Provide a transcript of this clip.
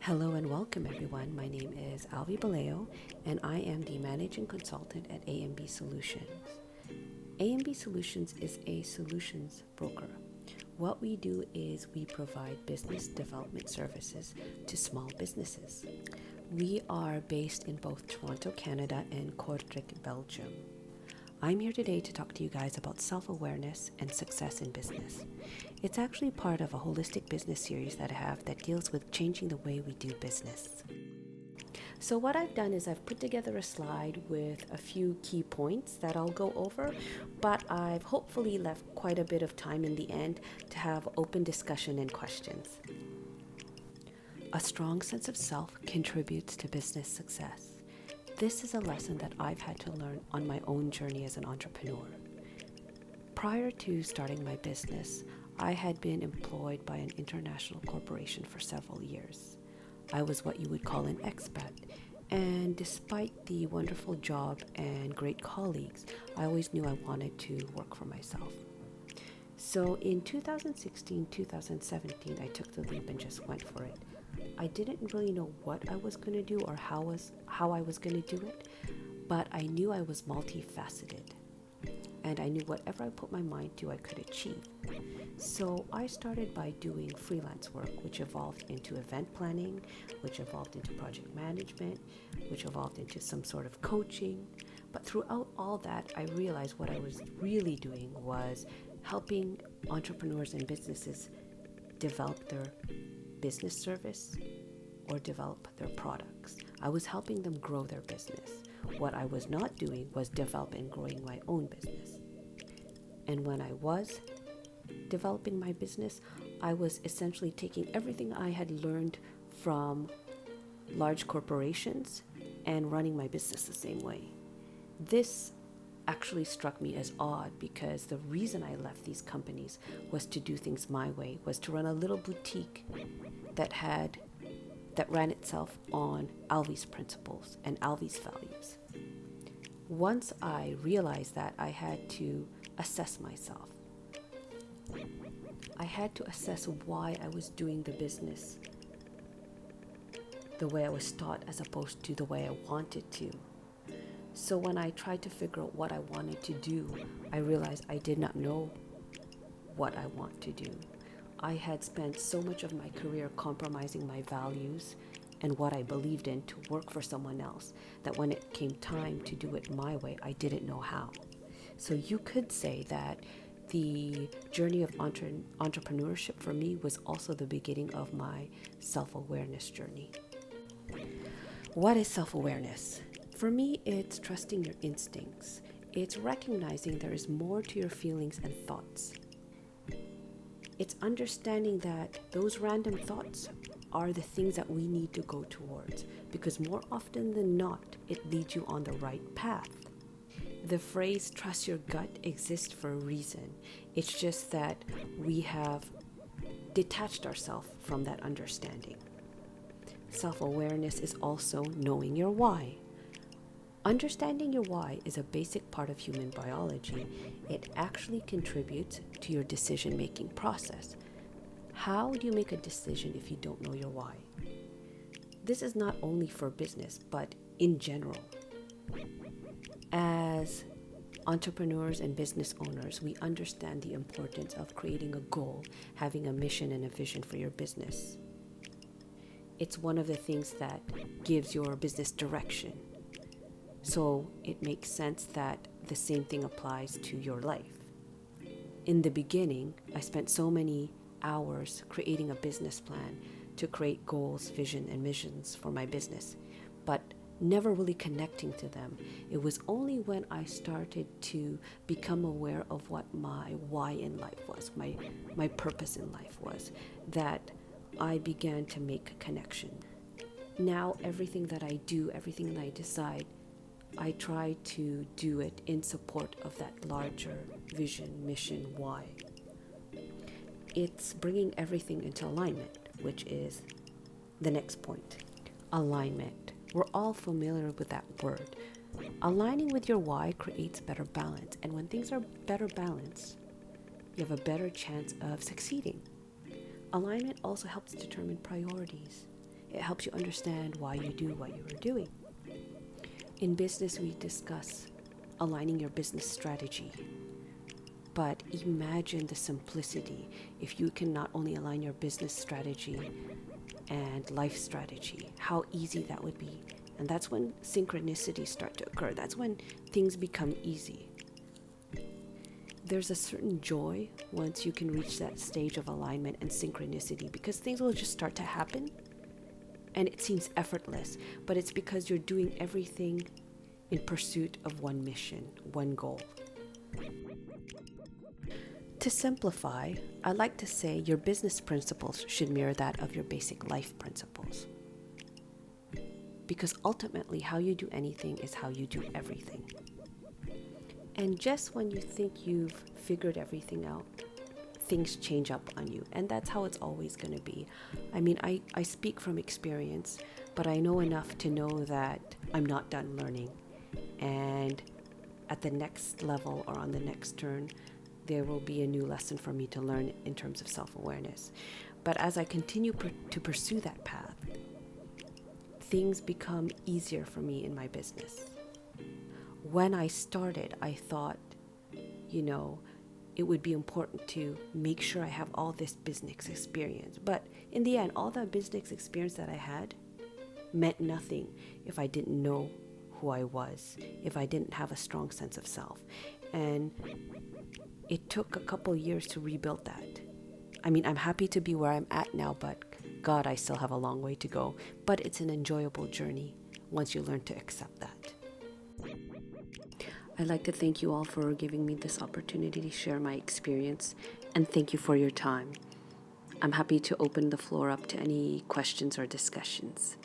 Hello and welcome everyone. My name is Alvie Balayo and I am the managing consultant at AMB Solutions. AMB Solutions is a solutions broker. What we do is we provide business development services to small businesses. We are based in both Toronto, Canada and Kortrijk, Belgium. I'm here today to talk to you guys about self-awareness and success in business. It's actually part of a holistic business series that I have that deals with changing the way we do business. So what I've done is I've put together a slide with a few key points that I'll go over, but I've hopefully left quite a bit of time in the end to have open discussion and questions. A strong sense of self contributes to business success. This is a lesson that I've had to learn on my own journey as an entrepreneur. Prior to starting my business, I had been employed by an international corporation for several years. I was what you would call an expat, and despite the wonderful job and great colleagues, I always knew I wanted to work for myself. So in 2016-2017, I took the leap and just went for it. I didn't really know what I was going to do or how I was going to do it, but I knew I was multifaceted. And I knew whatever I put my mind to, I could achieve. So I started by doing freelance work, which evolved into event planning, which evolved into project management, which evolved into some sort of coaching. But throughout all that, I realized what I was really doing was helping entrepreneurs and businesses develop their business service or develop their products. I was helping them grow their business. What I was not doing was develop and growing my own business. And when I was developing my business, I was essentially taking everything I had learned from large corporations and running my business the same way. This actually struck me as odd because the reason I left these companies was to do things my way, was to run a little boutique that ran itself on Alvie's principles and Alvie's values. Once I realized that, I had to assess myself. I had to assess why I was doing the business the way I was taught as opposed to the way I wanted to. So when I tried to figure out what I wanted to do, I realized I did not know what I want to do. I had spent so much of my career compromising my values and what I believed in to work for someone else that when it came time to do it my way, I didn't know how. So you could say that the journey of entrepreneurship for me was also the beginning of my self-awareness journey. What is self-awareness? For me, it's trusting your instincts. It's recognizing there is more to your feelings and thoughts. It's understanding that those random thoughts are the things that we need to go towards, because more often than not, it leads you on the right path. The phrase trust your gut exists for a reason. It's just that we have detached ourselves from that understanding. Self-awareness is also knowing your why. Understanding your why is a basic part of human biology. It actually contributes to your decision-making process. How do you make a decision if you don't know your why? This is not only for business, but in general. As entrepreneurs and business owners, we understand the importance of creating a goal, having a mission and a vision for your business. It's one of the things that gives your business direction. So it makes sense that the same thing applies to your life. In the beginning, I spent so many hours creating a business plan to create goals, vision, and missions for my business, but never really connecting to them. It was only when I started to become aware of what my why in life was, my purpose in life was, that I began to make a connection. Now everything that I do, everything that I decide, I try to do it in support of that larger vision, mission, why. It's bringing everything into alignment, which is the next point. Alignment. We're all familiar with that word. Aligning with your why creates better balance, and when things are better balanced, you have a better chance of succeeding. Alignment also helps determine priorities. It helps you understand why you do what you are doing. In business, we discuss aligning your business strategy. But imagine the simplicity if you can not only align your business strategy and life strategy, how easy that would be. And that's when synchronicities start to occur. That's when things become easy. There's a certain joy once you can reach that stage of alignment and synchronicity, because things will just start to happen and it seems effortless, but it's because you're doing everything in pursuit of one mission, one goal. To simplify, I like to say your business principles should mirror that of your basic life principles. Because ultimately, how you do anything is how you do everything. And just when you think you've figured everything out, things change up on you. And that's how it's always going to be. I mean, I speak from experience, but I know enough to know that I'm not done learning. And at the next level or on the next turn, there will be a new lesson for me to learn in terms of self-awareness. But as I continue to pursue that path, things become easier for me in my business. When I started, I thought, it would be important to make sure I have all this business experience. But in the end, all the business experience that I had meant nothing if I didn't know who I was, if I didn't have a strong sense of self. And it took a couple years to rebuild that. I mean, I'm happy to be where I'm at now, but God, I still have a long way to go. But it's an enjoyable journey once you learn to accept that. I'd like to thank you all for giving me this opportunity to share my experience, and thank you for your time. I'm happy to open the floor up to any questions or discussions.